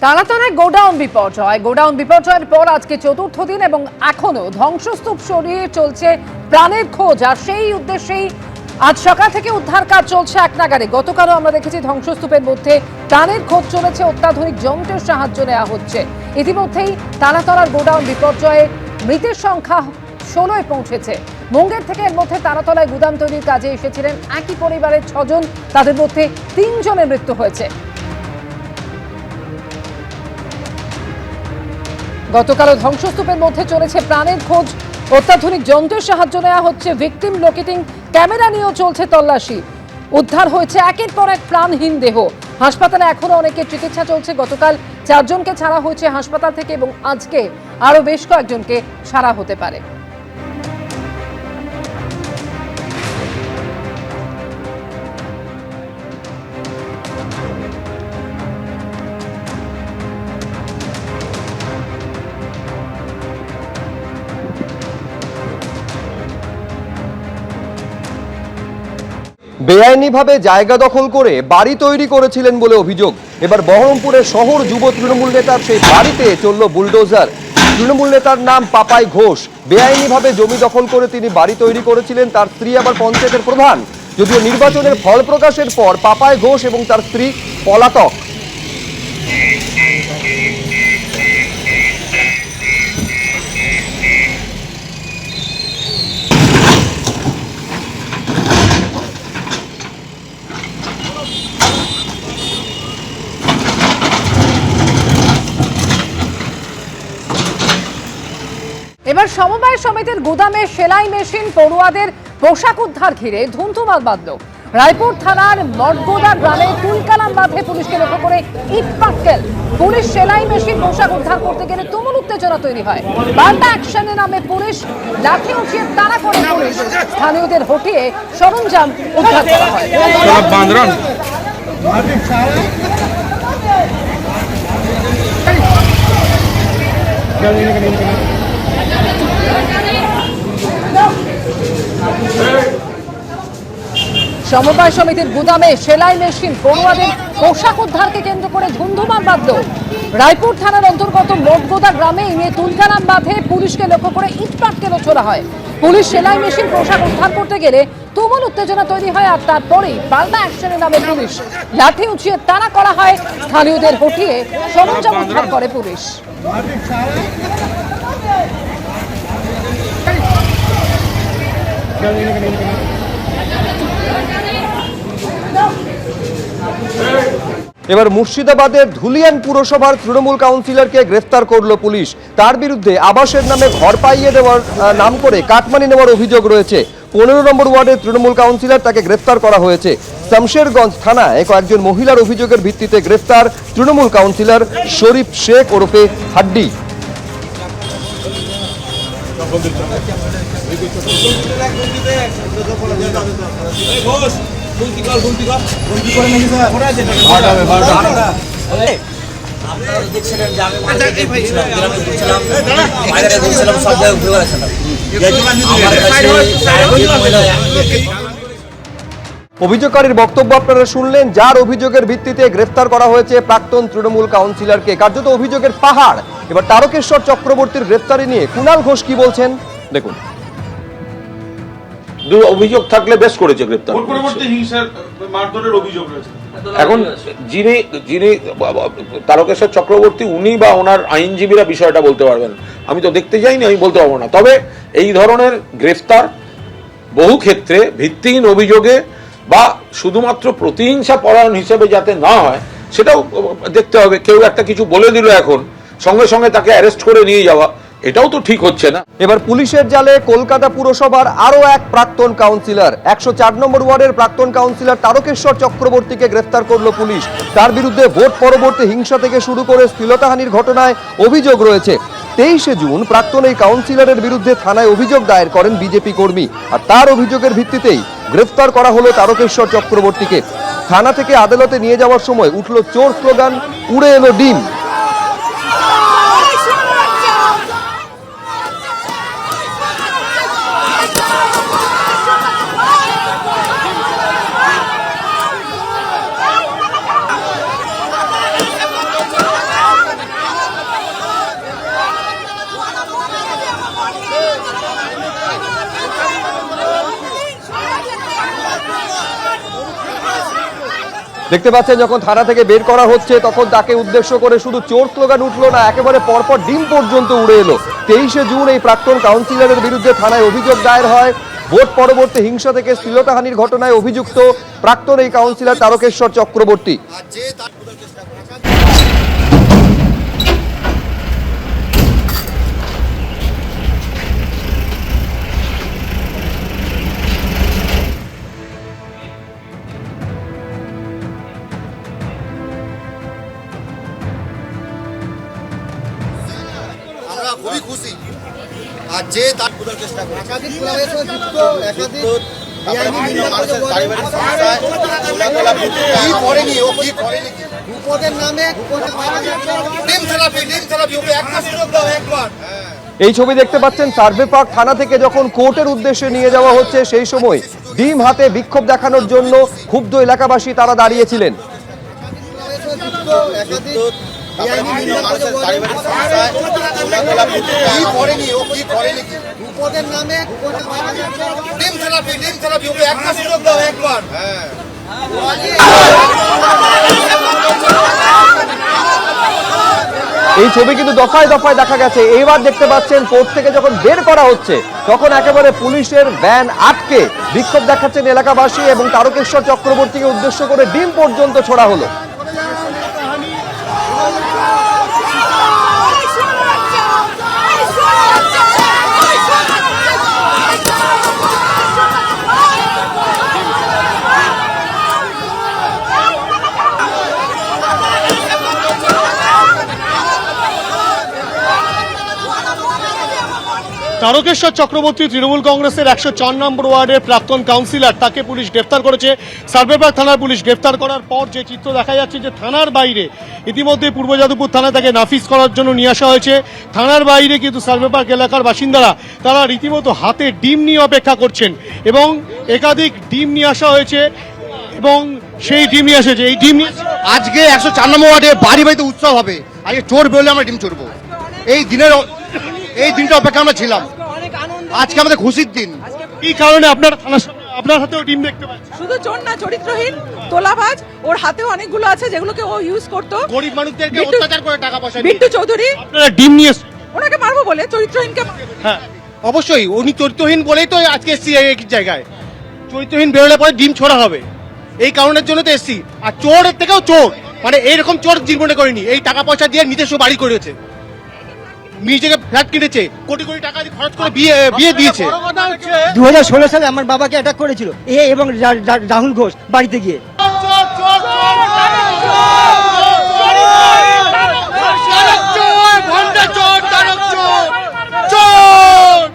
তারাতলায় godown বিপর্যয়ের পর আজকে চতুর্থ দিন এবং এখনো ধ্বংসস্তূপ সরিয়ে চলছে প্রাণের খোঁজ। আর সেই উদ্দেশ্যেই আজ সকাল থেকে উদ্ধার কাজ চলছে একনাগাড়ে। গতকালও আমরা দেখেছি ধ্বংসস্তূপের মধ্যে প্রাণের খোঁজ চলেছে, অত্যাধুনিক যন্ত্রের সাহায্য নেওয়া হচ্ছে। ইতিমধ্যেই তারাতলার গোডাউন বিপর্যয়ে মৃতের সংখ্যা 16-এ পৌঁছেছে। মুঙ্গের থেকে এর মধ্যে তারাতলায় গুদাম তৈরির কাজে এসেছিলেন একই পরিবারের 6 জন, তাদের মধ্যে 3 জনের মৃত্যু হয়েছে। গতকালও ধ্বংসস্তূপের মধ্যে চলেছে প্রাণের খোঁজ, অত্যাধুনিক যন্ত্রের সাহায্য নেওয়া হচ্ছে। ভিকটিম লোকেটিং ক্যামেরা নিয়েও চলছে তল্লাশি। উদ্ধার হয়েছে একের পর এক প্রাণহীন দেহ। হাসপাতালে এখনো অনেকের চিকিৎসা চলছে। গতকাল 4 জনকে ছাড়া হয়েছে হাসপাতাল থেকে এবং আজকে আরো বেশ কয়েকজনকে ছাড়া হতে পারে। বেআইনিভাবে জায়গা দখল করে বাড়ি তৈরি করেছিলেন বলে অভিযোগ। এবার বহরমপুরের শহর যুব তৃণমূল নেতার সেই বাড়িতে চলল বুলডোজার। তৃণমূল নেতার নাম পাপাই ঘোষ। বেআইনিভাবে জমি দখল করে তিনি বাড়ি তৈরি করেছিলেন। তার স্ত্রী আবার পঞ্চায়েতের প্রধান। যদিও নির্বাচনের ফল প্রকাশের পর পাপাই ঘোষ এবং তার স্ত্রী পলাতক। এবার সমবায় সমিতির গুদামে সেলাই মেশিন পড়ুয়াদের পোশাক উদ্ধার ঘিরে ধুমধুমার বাঁধল। রায়পুর থানার মঠগোদা গ্রামে তুলকালাম বাঁধে পুলিশকে লক্ষ্য করে ইট পাটকেল। পুলিশ সেলাই মেশিন পোশাক উদ্ধার করতে গেলে তুমুল উত্তেজনা তৈরি হয়। পাল্টা অ্যাকশনে নামে পুলিশ, লাঠি উঠিয়ে তাড়া করে পুলিশ। স্থানীয়দের হটিয়ে সরঞ্জাম উদ্ধার করা হয়। সমবায় সমিতির গুদামে সেলাই মেশিন পড়ুয়াদের পোশাক উদ্ধারকে কেন্দ্র করে ধুমধুমার বাঁধল। রায়পুর থানার অন্তর্গত মঠগোদা গ্রামে নিয়ে তুলকালাম বাঁধে পুলিশকে লক্ষ্য করে ইট পাটকেল ছোড়া হয়। পুলিশ সেলাই মেশিন পোশাক উদ্ধার করতে গেলে তুমুল উত্তেজনা তৈরি হয়। আর তারপরেই পাল্টা অ্যাকশনে নামে পুলিশ, লাঠি উঁচিয়ে তাড়া করা হয়। স্থানীয়দের হটিয়ে সরঞ্জাম উদ্ধার করে পুলিশ। এবার মুর্শিদাবাদের ধুলিয়ান পুরসভার তৃণমূল কাউন্সিলরকে গ্রেফতার করলো পুলিশ। তার বিরুদ্ধে আবাসের নামে ঘর পাইয়ে দেওয়ার নাম করে কাটমানি নেওয়ার অভিযোগ রয়েছে। 15 নম্বর ওয়ার্ডের তৃণমূল কাউন্সিলর, তাকে গ্রেফতার করা হয়েছে। শামশেরগঞ্জ থানায় কয়েকজন মহিলার অভিযোগের ভিত্তিতে গ্রেফতার তৃণমূল কাউন্সিলর শরীফ শেখ ওরফে হাড্ডি। অভিযোগকারীর বক্তব্য আপনারা শুনলেন। যার অভিযোগের ভিত্তিতে গ্রেফতার করা হয়েছে প্রাক্তন তৃণমূল কাউন্সিলরকে, কার্যত অভিযোগের পাহাড়। এবার তারকেশ্বর চক্রবর্তীর গ্রেফতারি নিয়ে কুণাল ঘোষ কি বলছেন দেখুন। অভিযোগ থাকলে বেশ করেছে গ্রেফতার। এখন যিনি তারকেশ্বর চক্রবর্তী, উনি বা ওনার আইনজীবীরা বিষয়টা বলতে পারবেন। আমি তো দেখতে যাইনি, আমি বলতে পারবো না। তবে এই ধরনের গ্রেফতার বহু ক্ষেত্রে ভিত্তিহীন অভিযোগে বা শুধুমাত্র প্রতিহিংসা পরায়ণ হিসেবে যাতে না হয় সেটাও দেখতে হবে। কেউ একটা কিছু বলে দিল, এখন সঙ্গে সঙ্গে তাকে অ্যারেস্ট করে নিয়ে যাওয়া, এটাও তো ঠিক হচ্ছে না। এবার পুলিশের জালে কলকাতা পুরসভার আরো এক প্রাক্তন কাউন্সিলর। 104 নম্বর ওয়ার্ডের প্রাক্তন কাউন্সিলর তারকেশ্বর চক্রবর্তীকে গ্রেফতার করলো পুলিশ। তার বিরুদ্ধে ভোট পরবর্তী হিংসা থেকে শুরু করে শ্লীলতাহানির ঘটনায় অভিযোগ রয়েছে। 23শে জুন প্রাক্তন এই কাউন্সিলরের বিরুদ্ধে থানায় অভিযোগ দায়ের করেন বিজেপি কর্মী। আর তার অভিযোগের ভিত্তিতেই গ্রেফতার করা হলো তারকেশ্বর চক্রবর্তীকে। থানা থেকে আদালতে নিয়ে যাওয়ার সময় উঠল চোর স্লোগান, উড়ে এলো ডিম। দেখতে পাচ্ছেন যখন থানা থেকে বের করা হচ্ছে তখন তাকে উদ্দেশ্য করে শুধু চোর স্লোগান উঠলো না, একেবারে পরপর ডিম পর্যন্ত উড়ে এলো। 23শে জুন এই প্রাক্তন কাউন্সিলরের বিরুদ্ধে থানায় অভিযোগ দায়ের হয়। ভোট পরবর্তী হিংসা থেকে শ্লীলতাহানির ঘটনায় অভিযুক্ত প্রাক্তন এই কাউন্সিলর তারকেশ্বর চক্রবর্তী। আমরা খুবই খুশি আর যে তার খোঁজার চেষ্টা করছে একাধিক ক্লাবের সাথে যুক্ত একাধিক মানুষের পারিবারিক সমস্যায় কি করেনি ও কি করেনি রূপদের নামে ডিম থেরাপি ওকে একটা সুযোগ দাও একবার। এই ছবি দেখতে পাচ্ছেন সার্ভে পার্ক থানা থেকে যখন কোর্টের উদ্দেশ্যে নিয়ে যাওয়া হচ্ছে সেই সময় ডিম হাতে বিক্ষোভ দেখানোর জন্য ক্ষুব্ধ এলাকাবাসী তারা দাঁড়িয়েছিলেন। মানুষের পারিবারিক সমস্যায় কি করেনি ও কি করেনি রূপদের নামে ডিম থেরাপি ওকে একটা সুযোগ দাও একবার। এই ছবি কিন্তু দফায় দফায় দেখা গেছে। এবার দেখতে পাচ্ছেন কোর্ট থেকে যখন বের করা হচ্ছে তখন একেবারে পুলিশের ভ্যান আটকে বিক্ষোভ দেখাচ্ছেন এলাকাবাসী এবং তারকেশ্বর চক্রবর্তীকে উদ্দেশ্য করে ডিম পর্যন্ত ছোড়া হলো। তারকেশ্বর চক্রবর্তী তৃণমূল কংগ্রেসের 104 নম্বর ওয়ার্ডের প্রাক্তন কাউন্সিলর, তাকে পুলিশ গ্রেফতার করেছে। সার্ভেপাড় থানার পুলিশ গ্রেফতার করার পর যে চিত্র দেখা যাচ্ছে যে থানার বাইরে ইতিমধ্যে পূর্ব যাদবপুর থানায় তাকে নাফিস করার জন্য নিয়ে আসা হয়েছে। থানার বাইরে কিন্তু সার্ভেপাড় এলাকার বাসিন্দারা তারা রীতিমতো হাতে ডিম নিয়ে অপেক্ষা করছেন এবং একাধিক ডিম নিয়ে আসা হয়েছে এবং সেই ডিম নিয়ে এসেছে। এই ডিম আজকে 104 নম্বর ওয়ার্ডে বাড়ি বাড়িতে উৎসব হবে। আজকে চোর বেরোলে আমরা ডিম চড়বো। এই দিনটা অপেক্ষা আমরা ছিলাম। আজকে আমাদের খুশির দিন। এই কারণে আপনার হাতেও ডিম দেখতে পাচ্ছি। শুধু চোর না, চরিত্রহীন, তোলাবাজ, ওর হাতেও অনেকগুলো আছে যেগুলোকে ও ইউজ করতো। গরিব মানুষদেরকে অত্যাচার করে টাকা পয়সা বিট্টু চৌধুরী আপনারা ডিম নিয়ে ওনাকে মারবো বলে চরিত্রহীনকে। হ্যাঁ, অবশ্যই উনি চরিত্রহীন বলেই তো আজকে এসছি এই জায়গায়। চরিত্রহীন বেরোলে পরে ডিম ছোড়া হবে, এই কারণের জন্য তো এসছি। আর চোরের থেকেও চোর, মানে এইরকম চোর জীবনে করেনি। এই টাকা পয়সা দিয়ে নিজস্ব বাড়ি করেছে, নিজেকে ফ্ল্যাট কিনেছে, কোটি কোটি টাকা দিয়ে খরচ করে বিয়ে দিয়েছে। 2016 সালে আমার বাবাকে অ্যাটাক করেছিল এবং রাহুল ঘোষ বাড়িতে গিয়ে।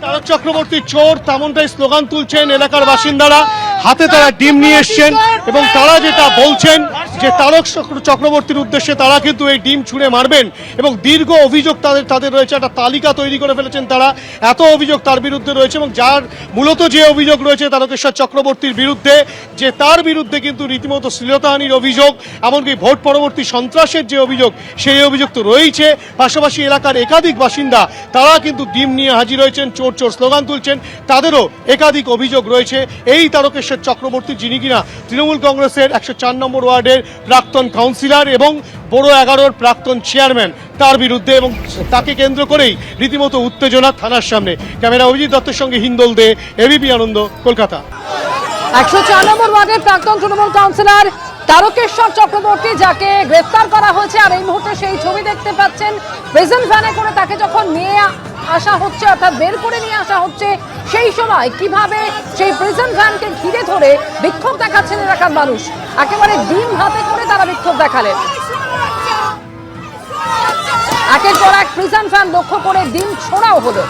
তারক চক্রবর্তী চোর, তেমনটাই স্লোগান তুলছেন এলাকার বাসিন্দারা। হাতে তারা ডিম নিয়ে এসছেন এবং তারা যেটা বলছেন যে তারক চক্রবর্তীর উদ্দেশ্যে তারা কিন্তু এই ডিম ছুঁড়ে মারবেন এবং দীর্ঘ অভিযোগ তাদের রয়েছে। একটা তালিকা তৈরি করে ফেলেছেন তারা, এত অভিযোগ তার বিরুদ্ধে রয়েছে এবং যার মূলত যে অভিযোগ রয়েছে তারকেশ্বর চক্রবর্তীর বিরুদ্ধে, যে তার বিরুদ্ধে কিন্তু রীতিমতো শ্লীলতাহানির অভিযোগ, এমনকি ভোট পরবর্তী সন্ত্রাসের যে অভিযোগ সেই অভিযোগ তো রয়েছে। পাশাপাশি এলাকার একাধিক বাসিন্দা তারা কিন্তু ডিম নিয়ে হাজির হয়েছেন, চোর চোর স্লোগান তুলছেন, তাদেরও একাধিক অভিযোগ রয়েছে। এই তারকেশ্বর চক্রবর্তী, যিনি কিনা তৃণমূল কংগ্রেসের 104 নম্বর ওয়ার্ডের প্রাক্তন কাউন্সিলর এবং বড় 11-র প্রাক্তন চেয়ারম্যান, তার বিরুদ্ধে এবং তাকে কেন্দ্র করেই রীতিমতো উত্তেজনা থানার সামনে। ক্যামেরা অভিজিৎ দত্তের সঙ্গে হিন্দল দে, এবিপি আনন্দ, কলকাতা। 104 নম্বর ওয়ার্ডের প্রাক্তন তৃণমূল কাউন্সিলর তারকেশ্বর চক্রবর্তী, যাকে গ্রেফতার করা হয়েছে। আর এই মুহূর্তে সেই ছবি দেখতে পাচ্ছেন, প্রিজন ভ্যানে করে তাকে যখন নিয়ে আসা হচ্ছে, অর্থাৎ বের করে নিয়ে আসা হচ্ছে, সেই সময় কিভাবে সেই প্রিজন ভ্যানকে ঘিরে ধরে বিক্ষোভ দেখাচ্ছেন এলাকার মানুষ। একেবারে ডিম হাতে করে তারা বিক্ষোভ দেখালেন। একের পর এক প্রিজন ভ্যান লক্ষ্য করে ডিম ছোড়াও হলো।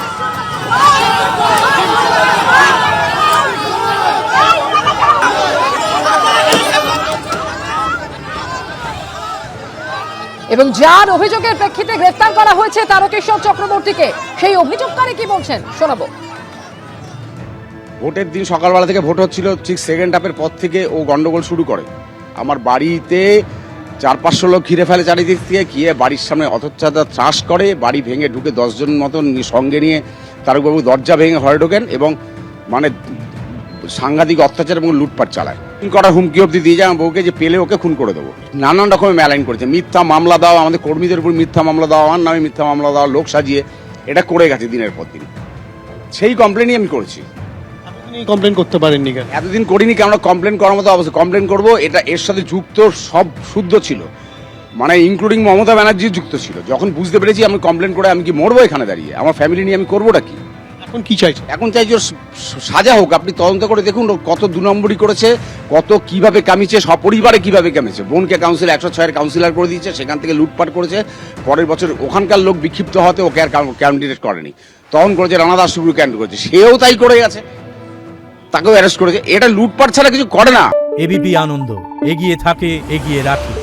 এবং যার অভিযোগের প্রেক্ষিতে গ্রেফতার করা হয়েছে তারকেশ্বর চক্রবর্তীকে, সেই অভিযোগকারী কি বলছেন শোনাবো। ভোটের দিন সকালবেলা থেকে ভোট হচ্ছিল, ঠিক সেকেন্ড হাফের পর থেকে ও গন্ডগোল শুরু করে। আমার বাড়িতে 400-500 লোক ঘিরে ফেলে চারিদিক থেকে, গিয়ে বাড়ির সামনে অথচ্ছাদা ত্রাস করে, বাড়ি ভেঙে ঢুকে 10 জন মতন সঙ্গে নিয়ে তারকবাবু দরজা ভেঙে ঘরে ঢোকেন এবং মানে সাংঘাতিক অত্যাচার এবং লুটপাট চালায়। খুন করার হুমকি অব্দি দিয়ে যায় আমার বউকে, যে পেলে ওকে খুন করে দেবো। নানান রকমের ম্যালাইন করেছে, মিথ্যা মামলা দেওয়া, আমাদের কর্মীদের উপর মিথ্যা মামলা দেওয়া, আমার নামে মিথ্যা মামলা দেওয়া, লোক সাজিয়ে এটা করে গেছে দিনের পর দিন। সেই কমপ্লেনই আমি করেছি। আপনি কমপ্লেন করতে পারেননি কেন? এতদিন করিনি কি, আমরা কমপ্লেন করার মতো অবস্থা, কমপ্লেন করবো, এটা এর সাথে যুক্ত সব শুদ্ধ ছিল, মানে ইনক্লুডিং মমতা ব্যানার্জি যুক্ত ছিল। যখন বুঝতে পেরেছি আমি কমপ্লেন করে আমি কি মরবো এখানে দাঁড়িয়ে, আমার ফ্যামিলি নিয়ে আমি করবোটা কি? এখন কি চাইছে? এখন চাইছি ওর সাজা হোক। আপনি তদন্ত করে দেখুন ও কত 2 নম্বরই করেছে, কত কিভাবে কামিয়েছে, সপরিবারে কিভাবে কামিয়েছে। বোনকে কাউন্সিল 106-এর কাউন্সিলর করে দিয়েছে, সেখান থেকে লুটপাট করেছে। পরের বছর ওখানকার লোক বিক্ষিপ্ত হতে ওকে আর ক্যান্ডিডেট করেনি, তখন করেছে রানা দাস শুভ্র ক্যান্ডিডেট করেছে, সেও তাই করে গেছে, তাকেও অ্যারেস্ট করেছে। এটা লুটপাট ছাড়া কিছু করে না। এবিপি আনন্দ, এগিয়ে থাকে, এগিয়ে রাখে।